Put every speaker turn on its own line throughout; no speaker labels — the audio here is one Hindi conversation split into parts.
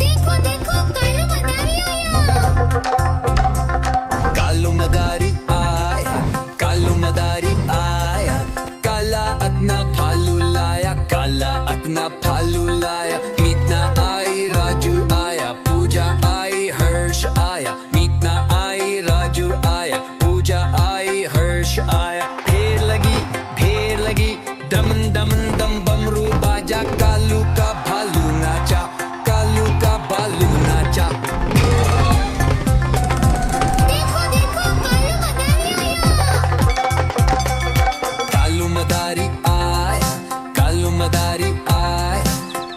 देखो देखो कालू मदारी आया।
कालू मदारी आया, कालू मदारी आया, काला अपना भालू लाया, काला अपना भालू लाया। मीतना आई, राजू आया, पूजा आई, हर्ष आया। मीतना आई, राजू आया, पूजा आई, हर्ष आया। ढेर लगी, दम दम दम बमरू बाजा, कालू का भालू नाचा, कालू का भालू नाचा।
देखो देखो कालू मदारी आया।
कालू मदारी आया, कालू मदारी आया,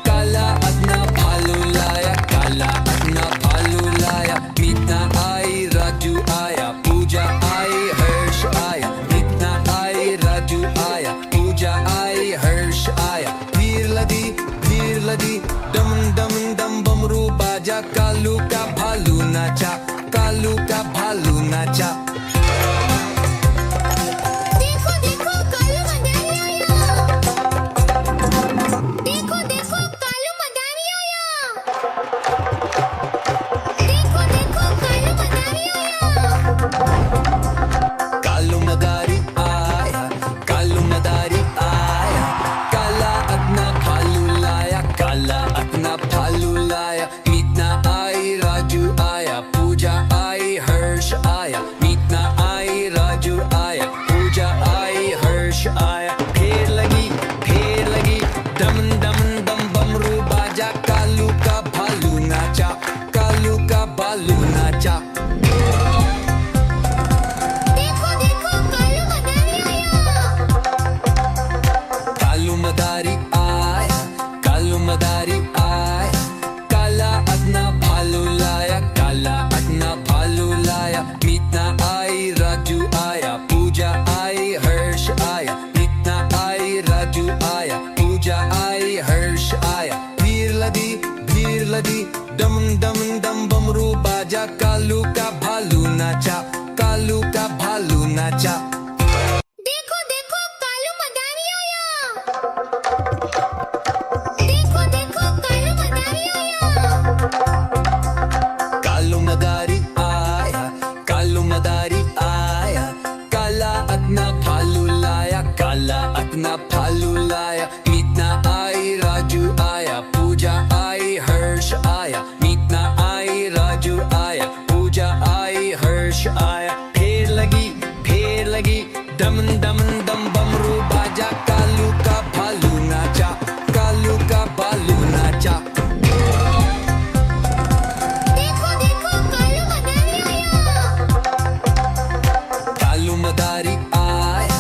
काला अपना भालू लाया, काला अपना भालू लाया। मीतना आई, राजू आया, पूजा आई, हर्ष आया। मीतना आई, राजू आया, पूजा आई, हर्ष आया। भीड़ लगी, दम दम दम बमरू बाजा, कालू का भालू नाचा, कालू का भालू नाचा।
देखो देखो कालू मदारी आया। देखो देखो कालू मदारी आया। देखो देखो कालू मदारी आया।
कालू मदारी आया, कालू मदारी आया, काला अपना भालू लाया, काला अपना भालू लाया। मीतना आई, राजू आया, पूजा आई, हर्ष आया। मीतना आई, राजू आया, पूजा आई, हर्ष आया। ढेर लगी, दम दम दम बमरू बाजा, कालू का भालू नाचा, कालू का भालू नाचा।
देखो देखो कालू मदारी आया।
कालू मदारी आया, कालू मदारी आया, काला अपना भालू लाया, काला अपना भालू लाया। मीतना आई, राजू आया, पूजा आई, हर्ष आया। मीतना आई, राजू आया, पूजा आई, हर्ष आया। भीड़ लगी, दम दम दम बमरू बाजा, कालू का भालू नाचा, कालू का भालू नाचा।
देखो देखो कालू मदारी आया। देखो देखो कालू मदारी आया।
कालू मदारी आया, कालू मदारी आया, काला अपना भालू लाया, काला अपना भालू लाया। मीतना आई, राजू आया, पूजा आई, हर्ष आया। मीतना आई, राजू आया, पूजा आई, हर्ष आया। ढेर लगी, दम दम दम बमरू बाजा, कालू का भालू नाचा, कालू का भालू नाचा।
देखो देखो कालू मदारी आया।
कालू मदारी आया,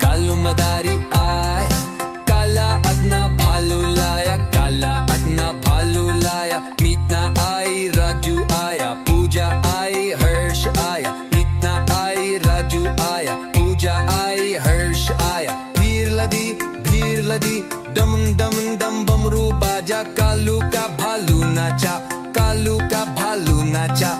कालू मदारी आया, काला अपना भालू लाया, काला अपना भालू लाया। मीतना आई, राजू आया, पूजा आई, हर्ष आया। मीतना आई, राजू आया, पूजा आई, हर्ष आया। भीड़ लगी, दम दम दम बमरू बाजा, कालू का भालू नाचा, कालू का भालू नाचा।